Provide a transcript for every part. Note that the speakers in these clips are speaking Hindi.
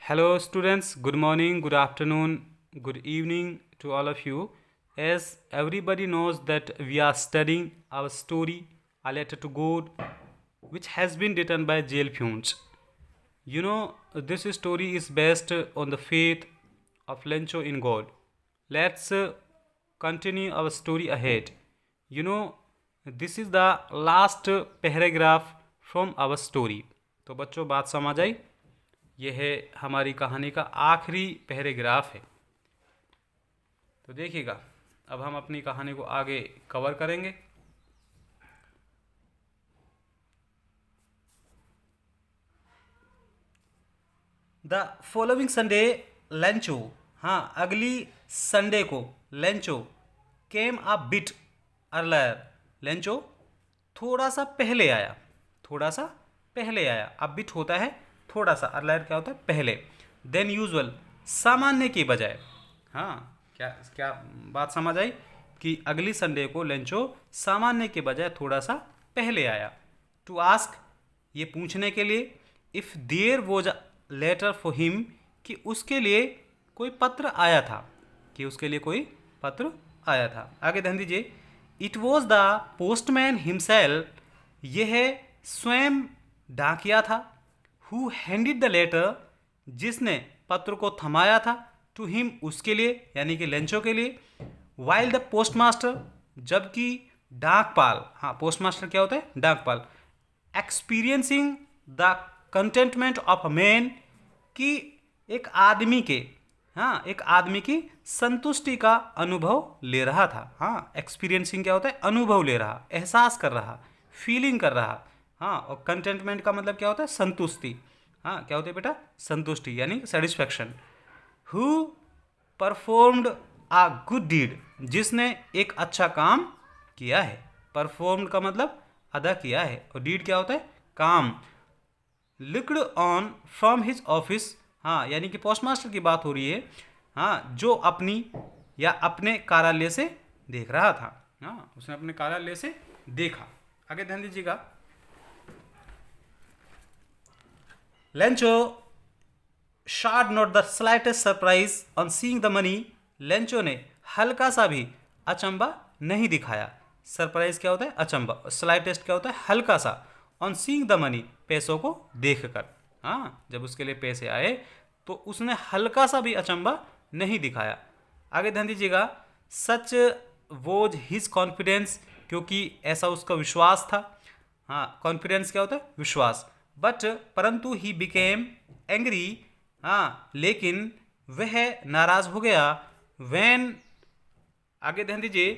Hello, students. Good morning, good afternoon, good evening to all of you. As everybody knows that we are studying our story, A Letter to God, which has been written by J.L. Funes. This story is based on the faith of Lencho in God. Let's continue our story ahead. This is the last paragraph from our story. तो बच्चों बात समझ आई। यह है हमारी कहानी का आखिरी पैराग्राफ है। तो देखिएगा, अब हम अपनी कहानी को आगे कवर करेंगे। द फॉलोइंग संडे लेंचो, हाँ अगली संडे को Lencho came a bit earlier, Lencho थोड़ा सा पहले आया, थोड़ा सा पहले आया। अब बिट होता है थोड़ा सा, अर्लियर क्या होता है पहले। देन यूजुअल, सामान्य की बजाय। हाँ, क्या क्या बात समझ आई कि अगली संडे को लेंचो सामान्य के बजाय थोड़ा सा पहले आया। टू आस्क, ये पूछने के लिए, if there was a letter for him, कि उसके लिए कोई पत्र आया था, कि उसके लिए कोई पत्र आया था। आगे ध्यान दीजिए, it was the postman himself, यह स्वयं डाकिया था। हु हैंडेड द लेटर, जिसने पत्र को थमाया था। टू हिम, उसके लिए यानी कि लेंचो के लिए। वाइल द पोस्टमास्टर, जबकि डाकपाल, हाँ पोस्टमास्टर क्या होता है डाकपाल। Experiencing the contentment of a man, कि एक आदमी के, हाँ एक आदमी की संतुष्टि का अनुभव ले रहा था। हाँ, एक्सपीरियंसिंग क्या होता है अनुभव ले रहा, एहसास कर रहा, फीलिंग कर रहा। हाँ, और कंटेंटमेंट का मतलब क्या होता है संतुष्टि। हाँ, क्या होती है बेटा संतुष्टि यानी satisfaction. Who performed a good deed, जिसने एक अच्छा काम किया है। परफॉर्म्ड का मतलब अदा किया है, और डीड क्या होता है काम। Looked on from his office, हाँ यानी कि पोस्टमास्टर की बात हो रही है। हाँ, जो अपनी या अपने कार्यालय से देख रहा था। हाँ, उसने अपने कार्यालय से देखा। आगे ध्यान दीजिएगा, Lencho shard not the slightest surprise on seeing the money, Lencho ने हल्का सा भी अचंबा नहीं दिखाया। सरप्राइज क्या होता है अचंबा, स्लाइटेस्ट क्या होता है हल्का सा। ऑन सीइंग द मनी, पैसों को देखकर। हाँ, जब उसके लिए पैसे आए तो उसने हल्का सा भी अचंबा नहीं दिखाया। आगे ध्यान दीजिएगा, सच वोज हिज कॉन्फिडेंस, क्योंकि ऐसा उसका विश्वास था। हाँ, कॉन्फिडेंस क्या होता है विश्वास। बट परंतु ही बिकेम एंग्री, हाँ लेकिन वह नाराज हो गया। वैन, आगे ध्यान दीजिए,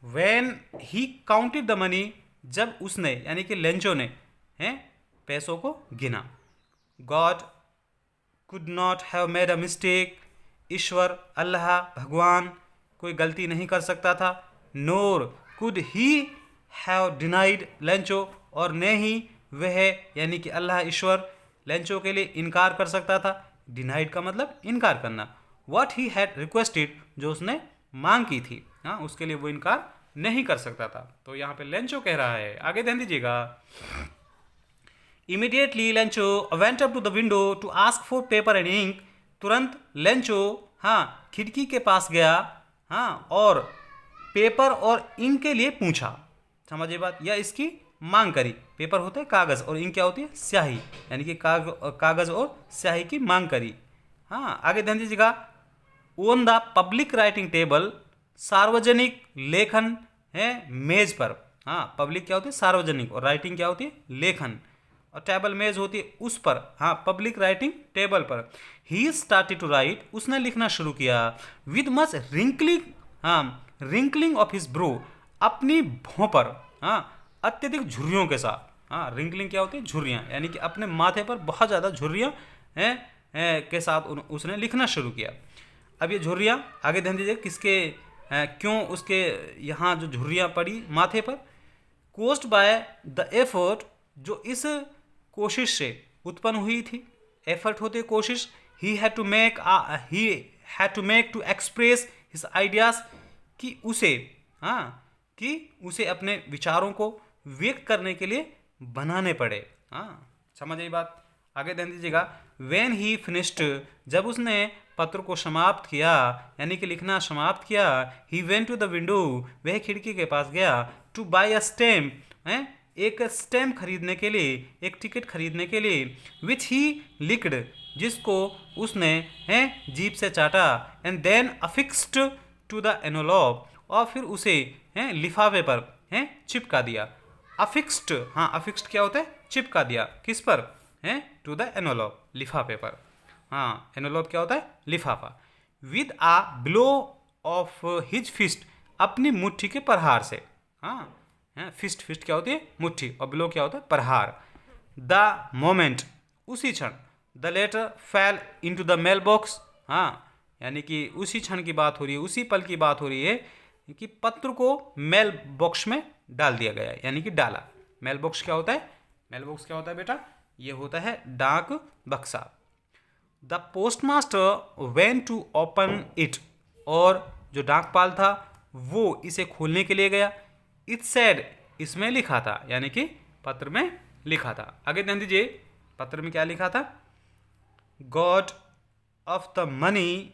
when he counted the money, जब उसने यानी कि लेंचो ने हैं पैसों को गिना। God could not have made a mistake, ईश्वर अल्लाह भगवान कोई गलती नहीं कर सकता था। Nor could he have denied Lencho, और न ही वह यानी कि अल्लाह ईश्वर लेंचो के लिए इनकार कर सकता था। डिनाइड का मतलब इनकार करना। व्हाट ही हैड रिक्वेस्टेड, जो उसने मांग की थी, हाँ उसके लिए वो इनकार नहीं कर सकता था। तो यहाँ पे लेंचो कह रहा है, आगे ध्यान दीजिएगा, immediately Lencho went up to the window to ask for paper and ink, तुरंत लेंचो हाँ खिड़की के पास गया, हाँ और पेपर और इंक के लिए पूछा। समझिए बात, या इसकी मांग करी। पेपर होता है कागज़ और इंक क्या होती है स्याही, यानी कि कागज़ और स्याही की मांग करी। हाँ, आगे ध्यान दीजिएगा, own the public writing table, सार्वजनिक लेखन है मेज पर। हाँ, पब्लिक क्या होती है सार्वजनिक, और राइटिंग क्या होती है लेखन, और टेबल मेज होती है उस पर। हाँ, पब्लिक राइटिंग टेबल पर। ही स्टार्टेड टू राइट, उसने लिखना शुरू किया। विद मच रिंकलिंग, हाँ रिंकलिंग ऑफ हिज ब्रो, अपनी भौं पर हाँ अत्यधिक झुर्रियों के साथ। हाँ, रिंकलिंग क्या होती है झुर्रियाँ, यानी कि अपने माथे पर बहुत ज़्यादा झुर्रियाँ हैं के साथ उसने लिखना शुरू किया। अब ये झुर्रियाँ, आगे ध्यान दीजिए किसके क्यों उसके यहाँ जो झुर्रियाँ पड़ी माथे पर। कोस्ड बाय द एफर्ट, जो इस कोशिश से उत्पन्न हुई थी। एफर्ट होते कोशिश। He had to make to express his ideas, कि उसे हाँ कि उसे अपने विचारों को व्यक्त करने के लिए बनाने पड़े। हाँ, समझ आई बात। आगे ध्यान दीजिएगा, वेन ही फिनिश्ड, जब उसने पत्र को समाप्त किया यानी कि लिखना समाप्त किया, he went to the window, वह खिड़की के पास गया, टू बाई अ स्टैम्प, है एक स्टैम्प खरीदने के लिए, एक टिकट खरीदने के लिए, विच ही लिक्ड, जिसको उसने है जीप से चाटा, एंड देन अफिक्स्ड टू द एनोलॉप, और फिर उसे है लिफाफे पर है चिपका दिया। अफिक्स्ड, हाँ अफिक्स्ड क्या होता है, चिपका दिया, किस पर है, टू द एनोलॉप, लिफाफे पर। हाँ एनोलॉप क्या होता है, लिफाफा। With a blow of his fist, अपनी मुट्ठी के प्रहार से। हाँ फिस्ट, फिस्ट क्या होती है, मुट्ठी, और ब्लो क्या होता है, प्रहार। द मोमेंट, उसी क्षण, the letter fell into the mail box, हाँ यानी कि उसी क्षण की बात हो रही है, उसी पल की बात हो रही है कि पत्र को मेल बॉक्स में डाल दिया गया, यानी कि डाला। मेल बॉक्स क्या होता है, मेल बॉक्स क्या होता है बेटा, ये होता है डाक बक्सा। The postmaster went to open it, और जो डाकपाल था वो इसे खोलने के लिए गया। इट सेड, इसमें लिखा था, यानी कि पत्र में लिखा था। आगे ध्यान दीजिए, पत्र में क्या लिखा था, गॉड ऑफ द मनी,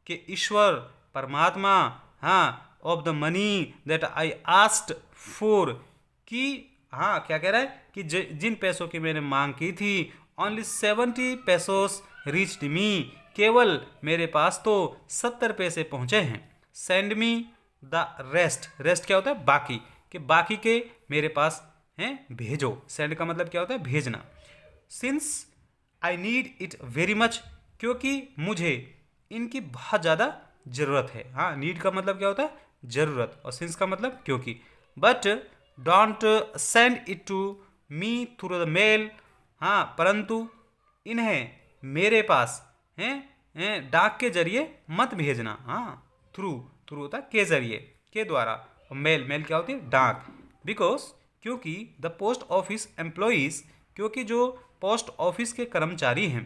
के ईश्वर परमात्मा, हाँ of the money that I asked for, कि हाँ क्या कह रहा है कि जिन पैसों की मैंने मांग की थी, ओनली 70 पैसोस रीच्ड मी, केवल मेरे पास तो 70 पैसे पहुंचे हैं। Send me the rest, rest क्या होता है, बाकी, कि बाकी के मेरे पास हैं भेजो। सेंड का मतलब क्या होता है, भेजना। Since I need it very much, क्योंकि मुझे इनकी बहुत ज़्यादा ज़रूरत है। हाँ नीड का मतलब क्या होता है, ज़रूरत, और सिंस का मतलब क्योंकि। But don't send it to me through the mail, हाँ परंतु इन्हें मेरे पास हैं डाक के जरिए मत भेजना। हाँ थ्रू, थ्रू होता है के जरिए, के द्वारा, और मेल, मेल क्या होती है, डाक। बिकॉज, क्योंकि द पोस्ट ऑफिस एम्प्लॉइज, क्योंकि जो पोस्ट ऑफिस के कर्मचारी हैं,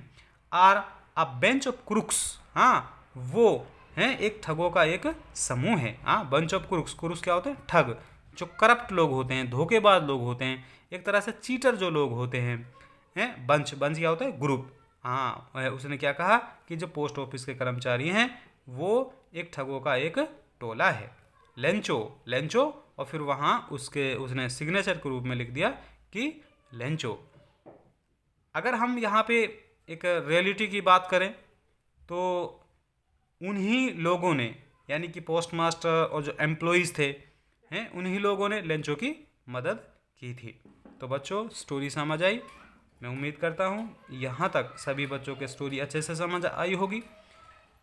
are a bunch of crooks, हाँ वो हैं एक ठगों का एक समूह है। हाँ बंच ऑफ क्रुक्स, क्रुक्स क्या होते हैं, ठग, जो करप्ट लोग होते हैं, धोखेबाज लोग होते हैं, एक तरह से चीटर जो लोग होते हैं बंच, बंच क्या होता है, ग्रुप। हाँ उसने क्या कहा कि जो पोस्ट ऑफिस के कर्मचारी हैं वो एक ठगों का एक टोला है, लेंचो, लेंचो, और फिर वहाँ उसके उसने सिग्नेचर के रूप में लिख दिया कि लेंचो। अगर हम यहाँ पे एक रियलिटी की बात करें तो उन्हीं लोगों ने, यानी कि पोस्ट मास्टर और जो एम्प्लॉइज़ थे हैं, उन्हीं लोगों ने लेंचो की मदद की थी। तो बच्चों स्टोरी समझ आई, मैं उम्मीद करता हूँ यहाँ तक सभी बच्चों के स्टोरी अच्छे से समझ आई होगी।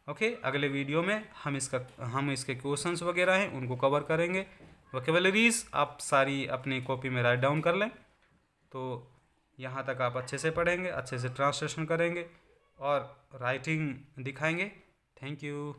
ओके, अगले वीडियो में हम इसके क्वेश्चंस वगैरह हैं उनको कवर करेंगे। वोकेबलरीज आप सारी अपनी कॉपी में राइट डाउन कर लें, तो यहाँ तक आप अच्छे से पढ़ेंगे, अच्छे से ट्रांसलेशन करेंगे और राइटिंग दिखाएंगे। Thank you.